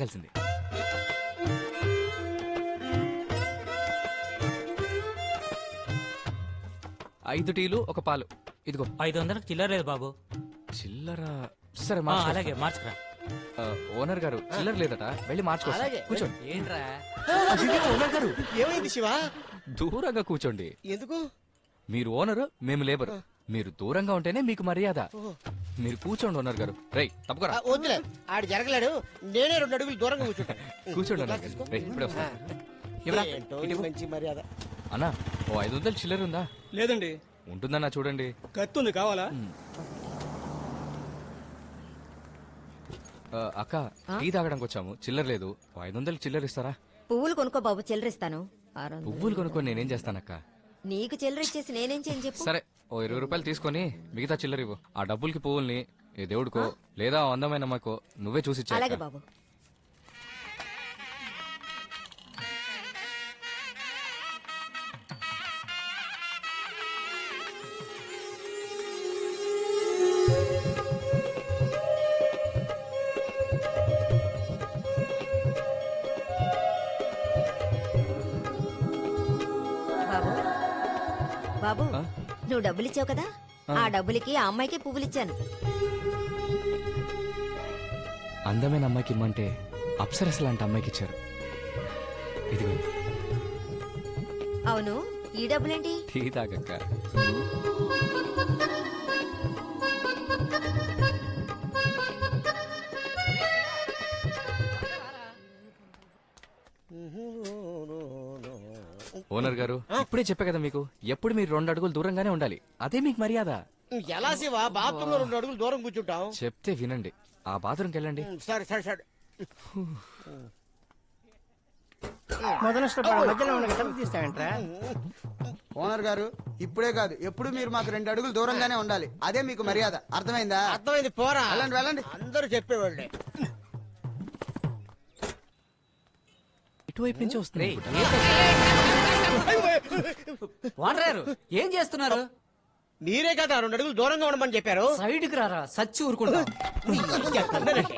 కలిసింది. ఐదు టీలు ఒక పాలు. ఇదిగో 500 చిల్లర లేదు బాబు. చిల్లర. సరే అలాగే మార్చుకురా. ఓనర్ గారు చిల్లర లేదట, వెళ్ళి మార్చుకోండి. కూర్చోండి. ఏంట్రా ఓనర్ గారు ఏమైంది శివ? దూరంగా కూర్చోండి. ఎందుకు? మీరు ఓనరు, మేము లేబర్. మీరు దూరంగా ఉంటేనే మీకు మర్యాద. మీరు కూర్చోండి ఓనర్ గారు. రై తప్పకరా. వద్దులే, ఆడు జరగలేడు. నేనే 2 అడుగులు దూరంగా కూర్చుంటాను. కూర్చోండి ఓనర్ గారు. రేయ్, ఇప్పుడే వస్తా. ఇవ్వరా? ఏంటో ఈ మంచి మర్యాద. అన్నా, ఓ 500 చిల్లర ఉందా? లేదండి. ఉంటుందన్నా చూడండి. కత్తి ఉంది, కావాలా? అక్క, టీ తాగడానికి వచ్చాము, చిల్లర లేదు. 500 చిల్లర ఇస్తారా? పువ్వులు కొనుక్కో బాబు, చిల్లరిస్తాను. పువ్వులు కొనుక్కొని నేనేం చేస్తానక్క? నీకు చిల్లర ఇచ్చేసి నేనేం చేయని చెప్పు. సరే, ఓ 20 రూపాయలు తీసుకొని మిగతా చిల్లర ఇవ్వు. ఆ డబ్బులకి పువ్వుల్ని ఏ దేవుడికో లేదా ఆ అందమైన అమ్మకో నువ్వే చూసి ఇచ్చేయ్ అలాగే అక్క. బాబు. బాబు బాబు, ఆ? నువ్వు డబ్బులు ఇచ్చావు కదా, ఆ డబ్బులకి ఆ అమ్మాయికి పువ్వులు ఇచ్చాను. అందమైన అమ్మాయికి ఇమ్మంటే అప్సరస లాంటి అమ్మాయికి ఇచ్చారు. ఇదిగోండి. అవును, ఈ డబ్బులేంటి? టీ తాగక్క. ఓనర్ గారు, ఇప్పుడే చెప్పా కదా మీకు, ఎప్పుడు మీరు 2 అడుగులు దూరంగానే ఉండాలి. అదే మీకు మర్యాద. ఎలా శివ? బాత్రూమ్ లో 2 అడుగులు దూరం కూర్చుంటాం. చెప్తే వినండి. ఆ బాత్రూమ్కి వెళ్ళండి. సరే సరే సరే. మధ్యలో ఉన్న గడ్డలు తీస్తాయంట్రా. ఓనర్ గారు, ఇప్పుడే కాదు ఎప్పుడు మీరు మాకు 2 అడుగులు దూరంగానే ఉండాలి. అదే మీకు మర్యాద. అర్థమైందా? అర్థమైంది, పోరా. వెళ్ళండి వెళ్ళండి. అందరూ చెప్పేవాళ్ళే. ఇటువైపు నుంచి వస్తుంది. వాడరారు, ఏం చేస్తున్నారు? మీరే కదా 2 అడుగులు దూరంగా ఉండమని చెప్పారు. సైడ్కి రారా, సచ్చి ఊరుకుంటా.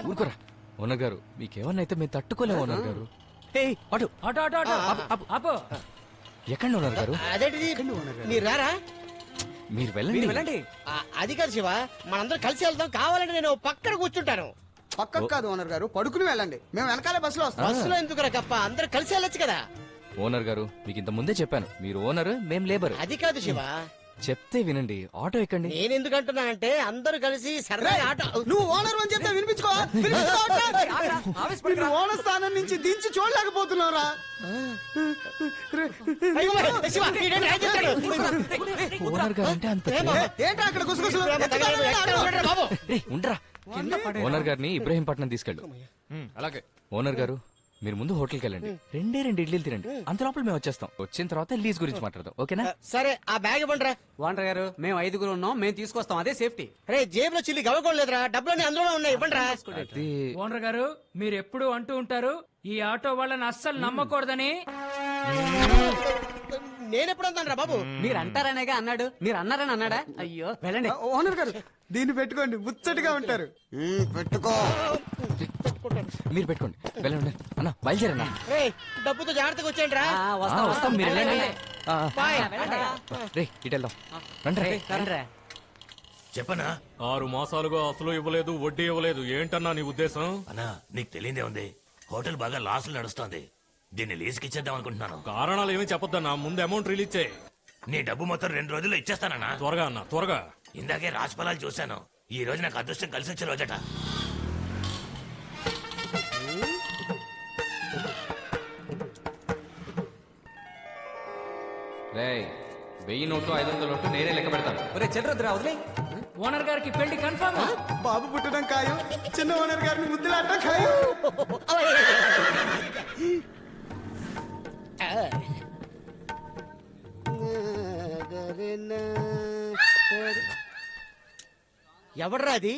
ఊరుకోరా. ఓనర్ గారు, మీకేమన్నా అయితే మేము తట్టుకోలేము ఓనర్ గారు. ఏయ్, అటు ఆటో ఆటో ఆటో ఆపో. ఎక్కండి ఓనర్ గారు. అదేంటిది? మీరు రారా? మీరు వెళ్ళండి. అది కాదు శివ, మనందరం కలిసి వెళ్దాం. కావాలంటే నేను పక్కన కూర్చుంటాను. పక్కకు కాదు ఓనర్ గారు, పడుకుని వెళ్ళండి. మేము వెనకాలే బస్సులో వస్తాం. బస్సులో ఎందుకు కప్ప? అందరూ కలిసి వెళ్ళొచ్చు కదా. ఓనర్ గారు, మీకు ఇంత ముందే చెప్పాను, మీరు ఓనర్, మేం లేబర్. అది కాదు శివ, చెప్తే వినండి. ఆటో ఎక్కండి. నేను ఎందుకు అంటున్నానంటే అందరూ కలిసి సరదాగా ఆటో. నువ్వు ఓనర్ అని చెప్తే వినిపించుకో. మీరు ఓనర్ స్థానం నుంచి దించి చూడలేకపోతున్నారా? అయ్యో, శివ, ఈడేంటి ఏం చేస్తాడు? ఓనర్ గారు అంటే అంత ఏంటి అక్కడ గుసగుసలు? బాబు, రేయ్, ఉండరా. ఓనర్ గారిని ఇబ్రహీంపట్నం తీసుకెళ్ళు. అలాగే. ఓనర్ గారు, మీరు ముందు హోటల్కి వెళ్ళండి. 2 ఇడ్లీలు తినండి. అంత లోపల మేము వచ్చేస్తాం. వచ్చిన తర్వాత లీజ్ గురించి మాట్లాడదాం, ఓకేనా? సరే, ఆ బ్యాగ్ ఇవ్వండిరా. వాండర్ గారు, మేము 5గురు ఉన్నాం, మేము తీసుకొస్తాం, అదే సేఫ్టీ. రే, జేబులో చిల్లి గవ్వకోలేదురా, డబ్బులన్నీ అందులో ఉన్నాయి, ఇవ్వండిరా. అది ఓనర్ గారు, మీరు ఎప్పుడు అంటూ ఉంటారు ఈ ఆటో వాళ్ళని అస్సలు నమ్మకూడదని. నేనెప్పుడు అంటాను రా బాబు? మీరు అంటారనేగా అన్నాడు, మీరు అన్నారని అన్నాడా? అయ్యో, వెళ్ళండి. ఓనర్ గారు, దీన్ని పెట్టుకోండి, ముచ్చటగా ఉంటారు. పెట్టుకో. మీరు పెట్టుకోండి. వెళ్ళండి అన్న, బయలుదేరన్నా. రే, డబ్బుతో జాగ్రత్తగా వచ్చేయండి రా. వస్తాం, మీరు వెళ్ళండి. బాయ్. రే, ఇటు వెళ్దాం. రండి. చెప్పనా? 6 మాసాలుగా అసలు ఇవ్వలేదు, వడ్డీ ఇవ్వలేదు. ఏంటన్నా నీ ఉద్దేశం? అన్నా, నీకు తెలియదే ఉంది, హోటల్ బాగా లాసులు నడుస్తోంది. దీన్ని లీజుకి ఇచ్చేద్దాం అనుకుంటున్నాను. కారణాలు ఏమీ చెప్పొద్దన్నా, ముందు అమౌంట్ రిలీజ్ చేయి. నీ డబ్బు మొత్తం 2 రోజుల్లో ఇచ్చేస్తానన్నా. త్వరగా అన్న, త్వరగా. ఇందాకే రాజఫలాలు చూశాను. ఈ రోజు నాకు అదృష్టం కలిసి వచ్చే రోజట. రేయ్, 1000 నోట్లు 500 నోట్లు నేనే లెక్క పెడతాను. చెల్లరొద్దురా, వదిలే. ఓనర్ గారికి పెళ్లి కన్ఫర్మ్. బాబు పుట్టడం ఖాయం. చిన్న ఓనర్ గారిని ముద్దులాట ఖాయం. ఎవడ్రా అది?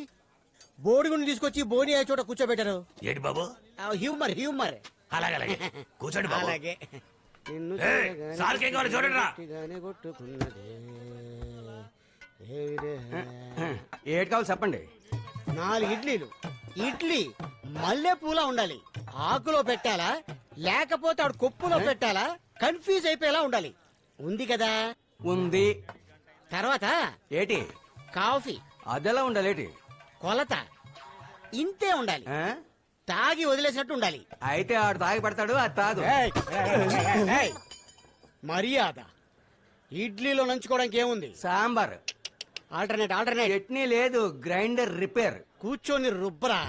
బోడిగుండి తీసుకొచ్చి బోని అయ్యే చోట కూర్చోబెట్టారు. ఏంటి బాబు? Humour humour. అలాగే కూర్చోండి బాబు. అలాగే. సార్కి ఏం కావాలి చూడండి రా. ఏటి కావాలి చెప్పండి. 4 ఇడ్లీలు. ఇడ్లీ మల్లె పూల ఉండాలి. ఆకులో పెట్టాలా లేకపోతే ఆడు కొప్పులో పెట్టాలా కన్ఫ్యూజ్ అయిపోయేలా ఉండాలి. ఉంది కదా? ఉంది. తర్వాత ఏటి కాఫీ అదెలా ఉండాలేటి? కొలత ఇంతే ఉండాలి. ఆ? తాగి వదిలేసినట్టు ఉండాలి. అయితే ఆడు తాగి పడతాడు, అది తాగు. ఏయ్, మర్యాద. ఇడ్లీలో నంచుకోవడానికి ఏముంది? సాంబార్. ఆల్టర్నేట్. చట్నీ లేదు, గ్రైండర్ రిపేర్. కూర్చొని రుబ్బరా.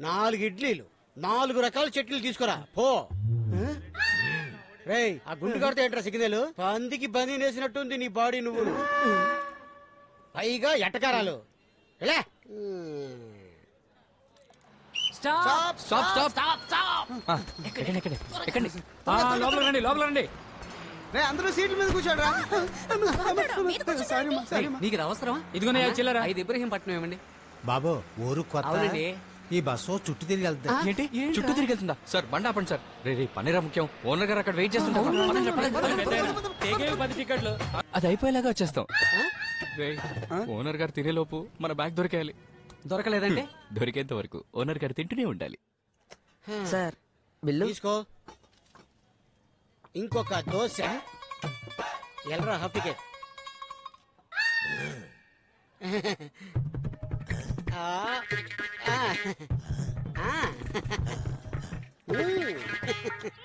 4 ఇడ్లీలు 4 రకాల చట్నీలు తీసుకురా పో. రేయ్, ఆ గుండు కడితే ఏంట్రా సిగ్నల్? పందికి బంది వేసినట్టుంది నీ బాడీ. నువ్వు పైగా ఎటకారాలు. ఎలా? స్టాప్ స్టాప్ ఎక్కండి. లోపల రండి లోపల రండి. రే అందరూ సీట్ల మీద కూర్చోడరా. నీకు ఇది అవసరమా? ఇదిగోనే చిల్లరా. 5 ఇబ్రహీంపట్నం ఇవ్వండి. బాబు ఊరు కొత్త. అవునండి. ఈ బస్సు చుట్టూ తిరిగి వెళ్తా. ఏంటి చుట్టూ తిరిగి వెళ్తుందా? సార్ బండి ఆపండి సార్. రే పనేరా ముఖ్యం. ఓనర్ గారు అక్కడ వెయిట్ చేస్తుంటారు. తెగేవి 10 టికెట్లు. అది అయిపోయేలాగా వచ్చేస్తాం. రే ఓనర్ గారు తినేలోపు మన బ్యాగ్ దొరికేయాలి. దొరకలేదంటే దొరికేంత వరకు ఓనర్ గారు తింటూనే ఉండాలి. సార్ బిల్లు తీసుకో. ఇంకొక దోశ. ఎల్రా half ticket. ఆ, ఆ, ఆ.